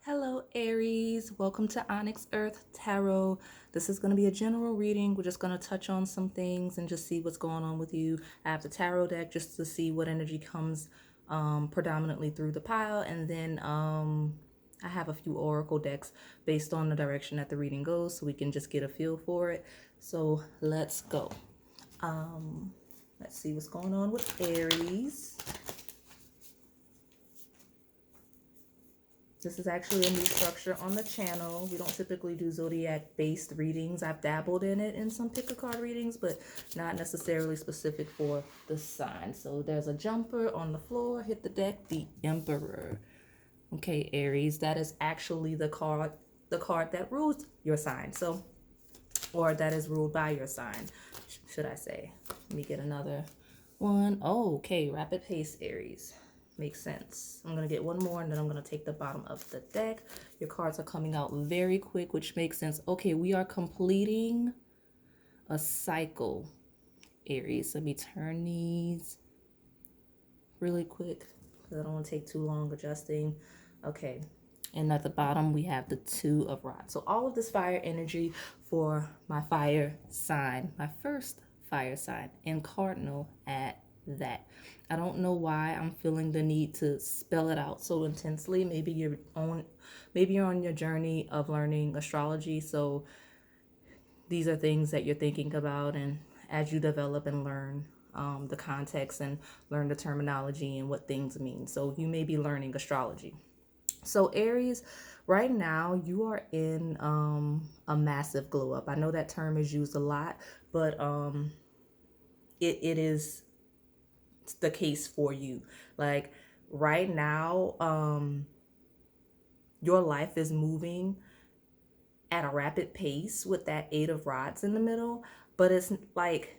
Hello, Aries. Welcome to OnyxEarth Tarot. This is going to be a general reading. We're just going to touch on some things and just see what's going on with you. I have the tarot deck just to see what energy comes predominantly through the pile. And then I have a few oracle decks based on the direction that the reading goes so we can just get a feel for it. So let's go. Let's see what's going on with Aries. This is actually a new structure on the channel. We don't typically do zodiac-based readings. I've dabbled in it in some pick-a-card readings, but not necessarily specific for the sign. So there's a jumper on the floor. Hit the deck, the Emperor. Okay, Aries, that is actually the card that rules your sign. So, or that is ruled by your sign, should I say. Let me get another one. Oh, okay, rapid pace, Aries. Makes sense. I'm going to get one more and then I'm going to take the bottom of the deck. Your cards are coming out very quick, which makes sense. Okay, we are completing a cycle, Aries. Let me turn these really quick because I don't want to take too long adjusting. Okay, and at the bottom we have the Two of Rods. So all of this fire energy for my fire sign, my first fire sign, and cardinal at that. I don't know why I'm feeling the need to spell it out so intensely. Maybe you're on your journey of learning astrology, so these are things that you're thinking about, and as you develop and learn the context and learn the terminology and what things mean, so you may be learning astrology. So Aries, right now you are in a massive glow up. I know that term is used a lot, but it is the case for you. Like right now, your life is moving at a rapid pace with that Eight of Rods in the middle, but it's like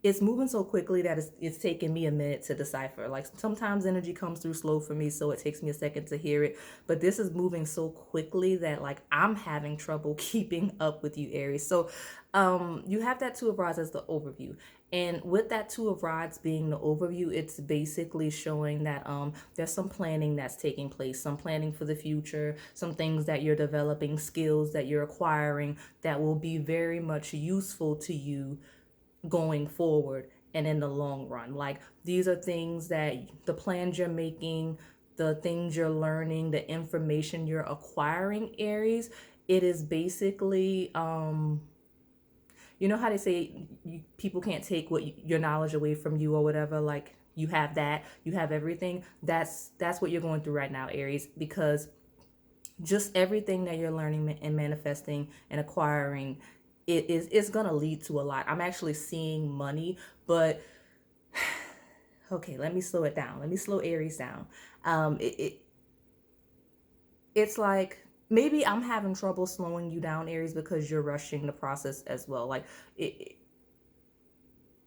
it's moving so quickly that it's taking me a minute to decipher. Like sometimes energy comes through slow for me, so it takes me a second to hear it. But this is moving so quickly that like I'm having trouble keeping up with you, Aries. So you have that Two of Rods as the overview. And with that Two of Rods being the overview, it's basically showing that there's some planning that's taking place, some planning for the future, some things that you're developing, skills that you're acquiring that will be very much useful to you going forward and in the long run. Like these are things that the plans you're making, the things you're learning, the information you're acquiring, Aries, it is basically you know how they say people can't take your knowledge away from you or whatever. Like you have that, you have everything. That's what you're going through right now, Aries, because just everything that you're learning and manifesting and acquiring, it's gonna lead to a lot. I'm actually seeing money, but okay, let me slow it down. Let me slow Aries down. It's like maybe I'm having trouble slowing you down, Aries, because you're rushing the process as well. Like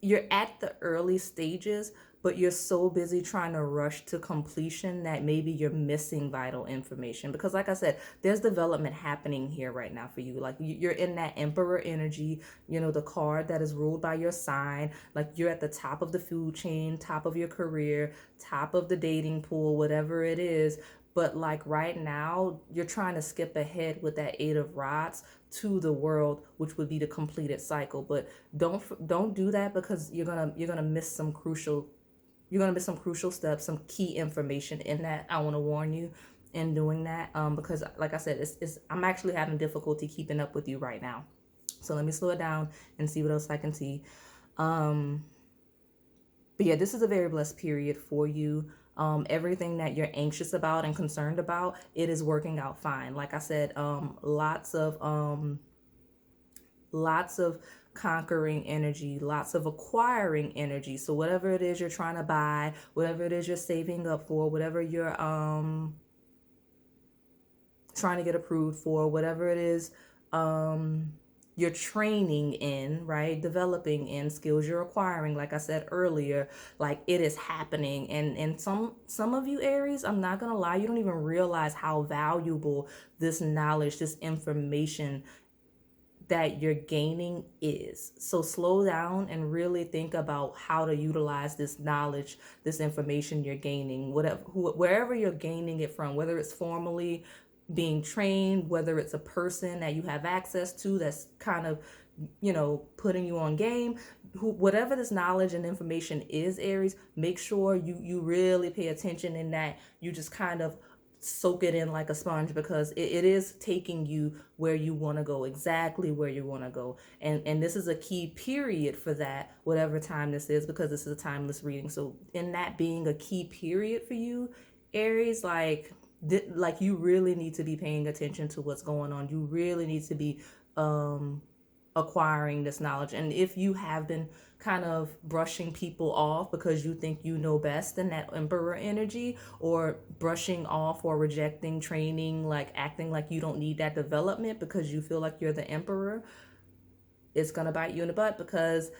you're at the early stages, but you're so busy trying to rush to completion that maybe you're missing vital information. Because like I said, there's development happening here right now for you. Like you're in that Emperor energy, you know, the card that is ruled by your sign. Like you're at the top of the food chain, top of your career, top of the dating pool, whatever it is. But like right now, you're trying to skip ahead with that Eight of Rods to the world, which would be the completed cycle. But don't do that, because you're gonna miss some crucial steps, some key information in that. I want to warn you in doing that, because like I said, it's I'm actually having difficulty keeping up with you right now. So let me slow it down and see what else I can see. But yeah, this is a very blessed period for you. Everything that you're anxious about and concerned about, it is working out fine. Like I said, lots of conquering energy, lots of acquiring energy. So whatever it is you're trying to buy, whatever it is you're saving up for, whatever you're trying to get approved for, whatever it is you're training in, right? Developing in, skills you're acquiring, like I said earlier, like it is happening. And some of you, Aries, I'm not gonna lie, you don't even realize how valuable this knowledge, this information that you're gaining is. So slow down and really think about how to utilize this knowledge, this information you're gaining, wherever you're gaining it from, whether it's formally being trained, whether it's a person that you have access to that's kind of, putting you on game. Whatever this knowledge and information is, Aries, make sure you really pay attention in that you just kind of soak it in like a sponge, because it is taking you where you want to go, exactly where you want to go. And this is a key period for that, whatever time this is, because this is a timeless reading. So in that being a key period for you, Aries, like you really need to be paying attention to what's going on. You really need to be acquiring this knowledge. And if you have been kind of brushing people off because you think you know best in that emperor energy, or brushing off or rejecting training, like acting like you don't need that development because you feel like you're the emperor, it's gonna bite you in the butt, because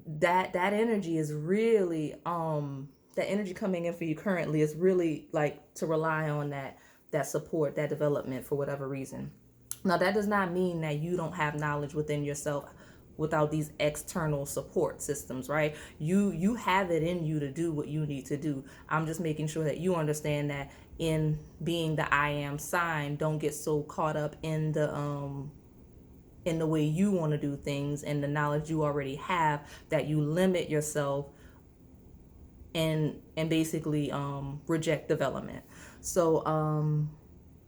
that energy is really that energy coming in for you currently is really like to rely on that support, that development for whatever reason. Now, that does not mean that you don't have knowledge within yourself without these external support systems, right? You have it in you to do what you need to do. I'm just making sure that you understand that in being the I am sign, don't get so caught up in the way you want to do things and the knowledge you already have that you limit yourself and basically reject development. So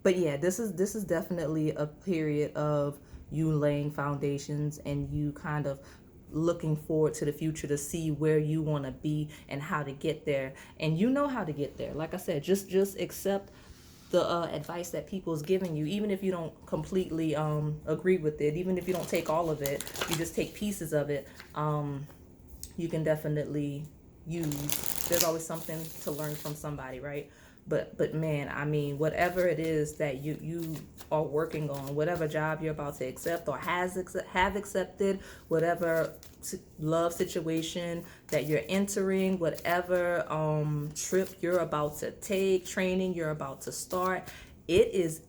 but yeah, this is definitely a period of you laying foundations and you kind of looking forward to the future to see where you want to be and how to get there. And you know how to get there. Like I said, just accept the advice that people's giving you, even if you don't completely agree with it, even if you don't take all of it, you just take pieces of it. You can definitely use. There's always something to learn from somebody, right? But man, I mean, whatever it is that you are working on, whatever job you're about to accept or have accepted, whatever love situation that you're entering, whatever trip you're about to take, training you're about to start, it is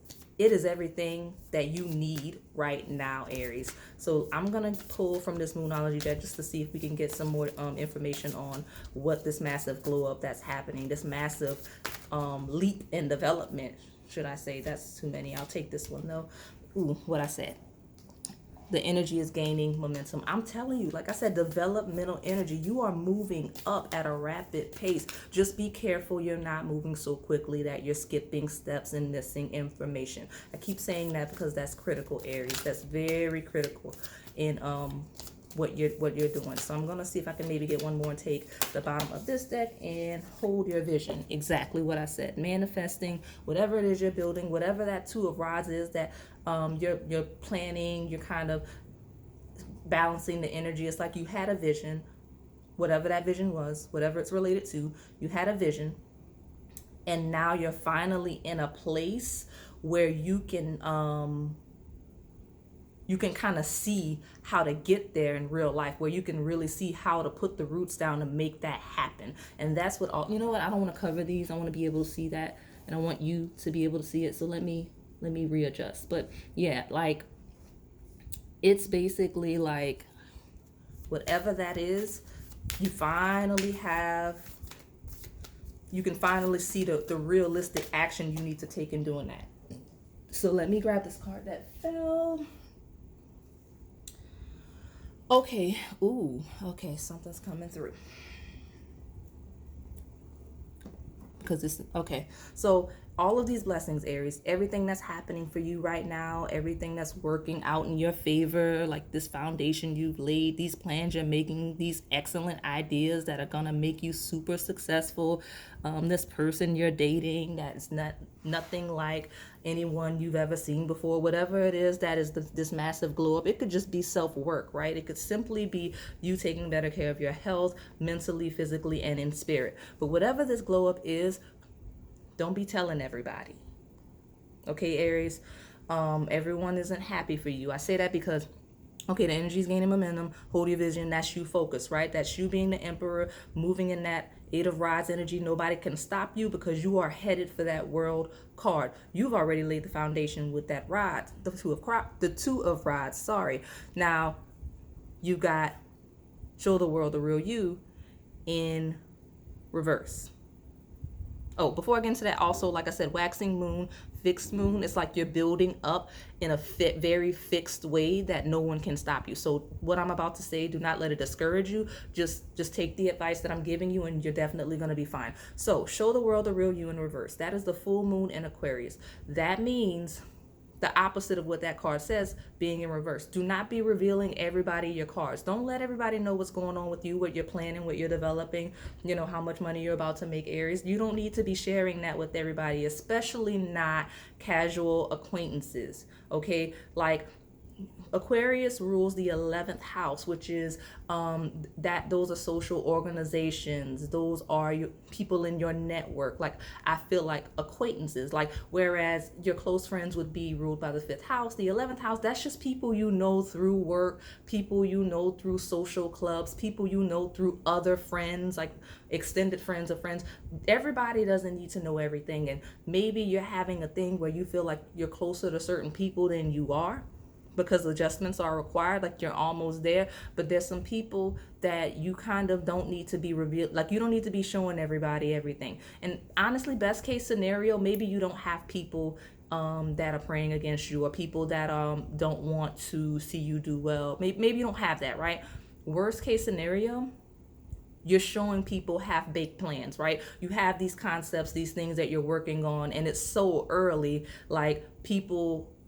everything that you need right now, Aries. So I'm going to pull from this Moonology deck just to see if we can get some more information on what this massive glow up that's happening, this massive leap in development, should I say. That's too many. I'll take this one, though. Ooh, what I said. The energy is gaining momentum. I'm telling you, like I said, developmental energy. You are moving up at a rapid pace. Just be careful you're not moving so quickly that you're skipping steps and missing information. I keep saying that because that's critical, Aries. That's very critical in what you're doing. So I'm gonna see if I can maybe get one more and take the bottom of this deck and hold your vision. Exactly what I said. Manifesting whatever it is you're building, whatever that Two of Rods is that you're planning, you're kind of balancing the energy. It's like you had a vision, whatever that vision was, whatever it's related to, you had a vision, and now you're finally in a place where you can kind of see how to get there in real life, where you can really see how to put the roots down to make that happen. And that's what you know what, I don't want to cover these. I want to be able to see that, and I want you to be able to see it. So let me readjust. But yeah, like it's basically like whatever that is, you can finally see the realistic action you need to take in doing that. So let me grab this card that fell. Okay. Ooh. Okay. Something's coming through. Because it's okay. So all of these blessings, Aries, everything that's happening for you right now, everything that's working out in your favor, like this foundation you've laid, these plans you're making, these excellent ideas that are gonna make you super successful, this person you're dating that's nothing like anyone you've ever seen before, whatever it is that is this massive glow up. It could just be self-work, right? It could simply be you taking better care of your health, mentally, physically, and in spirit. But whatever this glow up is, don't be telling everybody. Okay, Aries? Everyone isn't happy for you. I say that because, okay, the energy is gaining momentum. Hold your vision. That's you focus, right? That's you being the emperor, moving in that Eight of Rods energy, nobody can stop you because you are headed for that world card. You've already laid the foundation with that rod, the two of rods, sorry. Now, you got show the world the real you in reverse. Oh, before I get into that, also, like I said, waxing moon, fixed moon, it's like you're building up in a very fixed way that no one can stop you. So what I'm about to say, do not let it discourage you. Just take the advice that I'm giving you and you're definitely going to be fine. So show the world the real you in reverse. That is the full moon in Aquarius. That means the opposite of what that card says, being in reverse. Do not be revealing everybody your cards. Don't let everybody know what's going on with you, what you're planning, what you're developing, how much money you're about to make, Aries. You don't need to be sharing that with everybody, especially not casual acquaintances, okay? Like, Aquarius rules the 11th house, which is those are social organizations. Those are people in your network. Like, I feel like acquaintances. Like, whereas your close friends would be ruled by the 5th house, the 11th house, that's just people you know through work, people you know through social clubs, people you know through other friends, like extended friends of friends. Everybody doesn't need to know everything. And maybe you're having a thing where you feel like you're closer to certain people than you are, because adjustments are required, like you're almost there. But there's some people that you kind of don't need to be revealed, like you don't need to be showing everybody everything. And honestly, best case scenario, maybe you don't have people that are praying against you, or people that don't want to see you do well. Maybe you don't have that, right? Worst case scenario, you're showing people half-baked plans, right? You have these concepts, these things that you're working on, and it's so early, like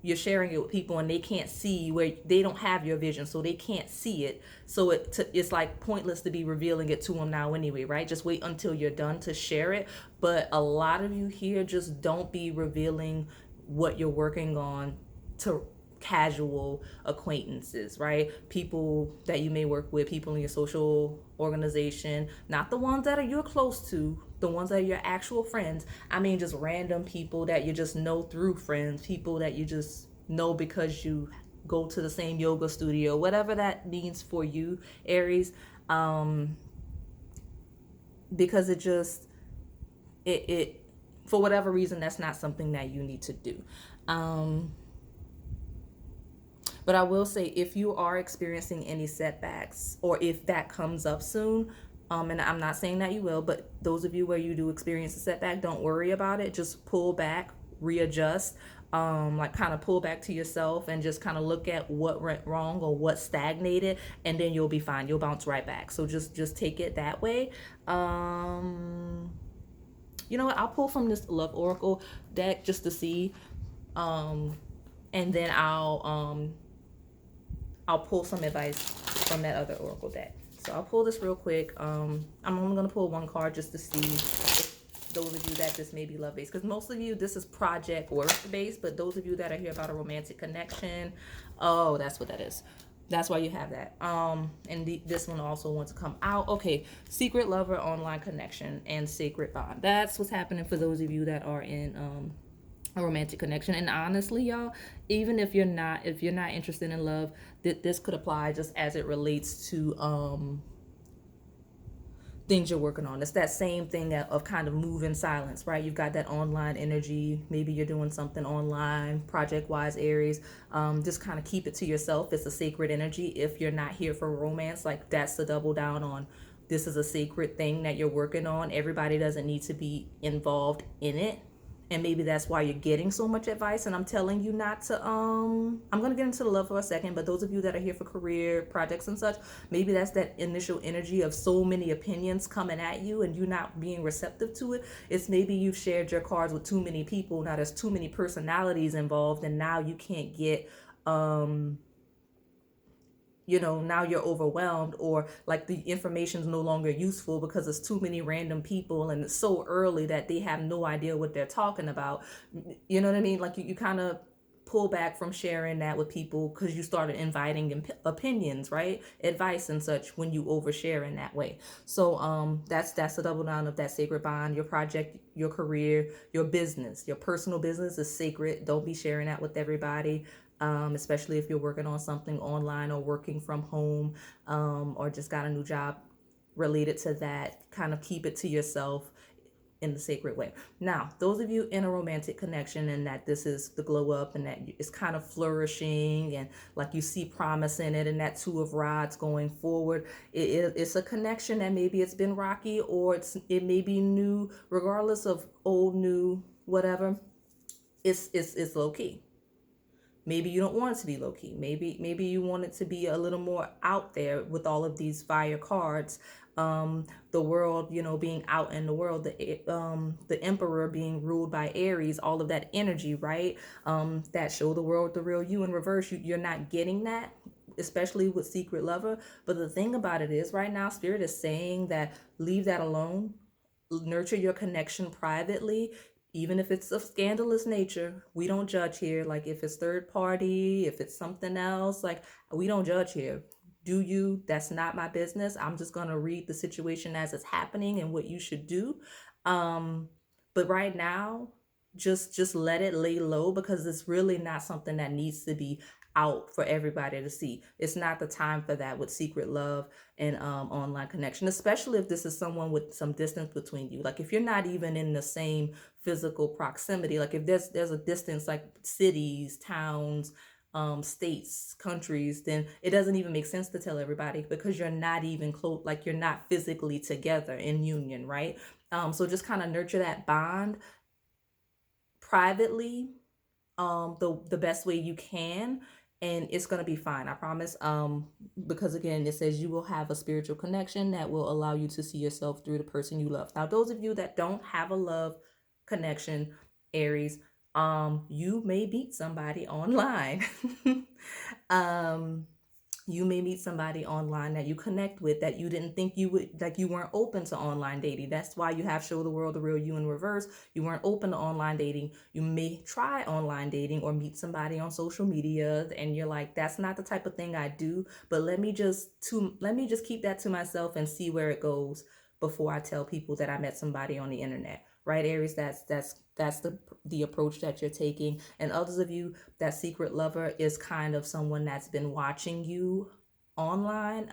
you're sharing it with people and they can't see, where they don't have your vision, so they can't see it. So it's like pointless to be revealing it to them now anyway, right? Just wait until you're done to share it. But a lot of you here, just don't be revealing what you're working on to casual acquaintances, right? People that you may work with, people in your social organization, not the ones that you're close to, the ones that are your actual friends. I mean, just random people that you just know through friends, people that you just know because you go to the same yoga studio, whatever that means for you, Aries. Because it for whatever reason, that's not something that you need to do. But I will say, if you are experiencing any setbacks, or if that comes up soon, and I'm not saying that you will, but those of you where you do experience a setback, don't worry about it. Just pull back, readjust, like kind of pull back to yourself and just kind of look at what went wrong or what stagnated, and then you'll be fine. You'll bounce right back. So just take it that way. You know what? I'll pull from this Love Oracle deck just to see, and then I'll pull some advice from that other Oracle deck. So I'll pull this real quick. I'm only going to pull one card just to see if those of you that this may be love-based. Because most of you, this is project work-based. But those of you that are here about a romantic connection, oh, that's what that is. That's why you have that. And this one also wants to come out. Okay, secret lover, online connection, and sacred bond. That's what's happening for those of you that are in a romantic connection. And honestly, y'all, even if you're not interested in love, this could apply just as it relates to things you're working on. It's that same thing of kind of move in silence, right? You've got that online energy. Maybe you're doing something online, project-wise, Aries. Just kind of keep it to yourself. It's a sacred energy. If you're not here for romance, like, that's the double down on. This is a sacred thing that you're working on. Everybody doesn't need to be involved in it. And maybe that's why you're getting so much advice. And I'm telling you not to, I'm going to get into the love for a second. But those of you that are here for career projects and such, maybe that's that initial energy of so many opinions coming at you and you not being receptive to it. It's maybe you've shared your cards with too many people. Now there's too many personalities involved. And now you can't get, now you're overwhelmed, or like the information is no longer useful because it's too many random people and it's so early that they have no idea what they're talking about. You know what I mean? Like you kind of pull back from sharing that with people because you started inviting opinions, right? Advice and such when you overshare in that way. So that's the double down of that sacred bond. Your project, your career, your business, your personal business is sacred. Don't be sharing that with everybody. Especially if you're working on something online or working from home, or just got a new job. related to that. Kind of keep it to yourself in the sacred way. Now, those of you in a romantic connection and that this is the glow up and that it's kind of flourishing and like you see promise in it and that two of rods going forward, it's a connection that maybe it's been rocky or it may be new, regardless of old, new, whatever. It's low key. Maybe you don't want it to be low key. Maybe you want it to be a little more out there with all of these fire cards. The world, you know, being out in the world, the emperor being ruled by Aries, all of that energy, right? That show the world the real you in reverse. You're not getting that, especially with Secret Lover. But the thing about it is, right now, Spirit is saying that leave that alone. Nurture your connection privately, even if it's of scandalous nature. We don't judge here. Like if it's third party, if it's something else, like we don't judge here. Do you? That's not my business. I'm just gonna read the situation as it's happening and what you should do. But right now, just let it lay low, because it's really not something that needs to be out for everybody to see. It's not the time for that with secret love and online connection, especially if this is someone with some distance between you. Like if you're not even in the same physical proximity, like if there's a distance, like cities, towns, states, countries, then it doesn't even make sense to tell everybody, because you're not even close, like you're not physically together in union, right? So just kind of nurture that bond privately, the best way you can, and it's going to be fine, I promise. Because again, it says you will have a spiritual connection that will allow you to see yourself through the person you love. Now, those of you that don't have a love connection, Aries, you may meet somebody online. You may meet somebody online that you connect with that you didn't think you would, like you weren't open to online dating. That's why you have show the world the real you in reverse. You weren't open to online dating. You may try online dating or meet somebody on social media and you're like, that's not the type of thing I do, but let me just keep that to myself and see where it goes before I tell people that I met somebody on the internet. Right, Aries? That's the approach that you're taking. And others of you, that secret lover is kind of someone that's been watching you online.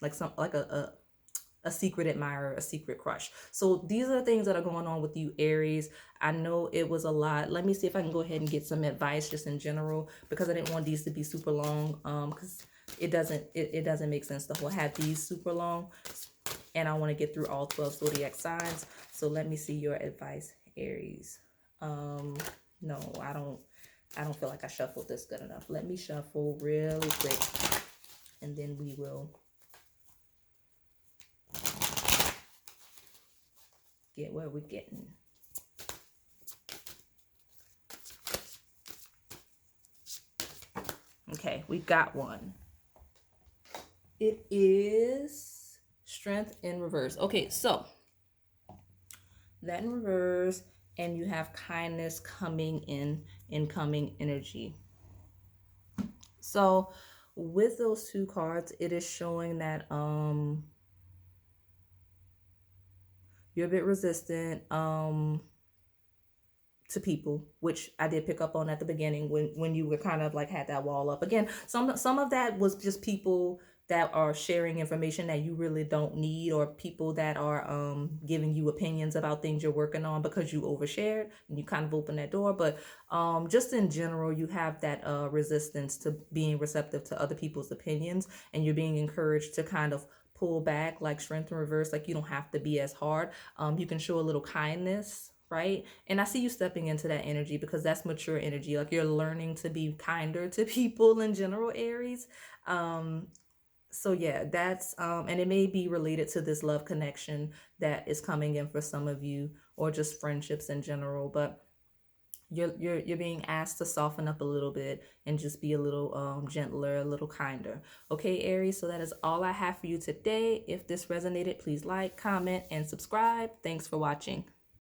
Like a secret admirer, a secret crush. So these are the things that are going on with you, Aries. I know it was a lot. Let me see if I can go ahead and get some advice just in general, because I didn't want these to be super long, because it doesn't make sense to have these super long, and I want to get through all 12 zodiac signs. So let me see your advice, Aries. No, I don't feel like I shuffled this good enough. Let me shuffle really quick, and then we will get where we're getting. Okay, we got one. It is Strength in reverse. Okay, so that in reverse, and you have kindness coming in, incoming energy. So with those two cards, it is showing that you're a bit resistant to people, which I did pick up on at the beginning when you were kind of like had that wall up. Again, some of that was just people that are sharing information that you really don't need, or people that are giving you opinions about things you're working on because you overshared and you kind of opened that door. But just in general, you have that resistance to being receptive to other people's opinions, and you're being encouraged to kind of pull back, like Strength in reverse. Like you don't have to be as hard. You can show a little kindness, right? And I see you stepping into that energy, because that's mature energy. Like you're learning to be kinder to people in general, Aries. So yeah, that's and it may be related to this love connection that is coming in for some of you, or just friendships in general. But you're being asked to soften up a little bit and just be a little gentler, a little kinder. Okay, Aries, so that is all I have for you today. If this resonated, please like, comment, and subscribe. Thanks for watching.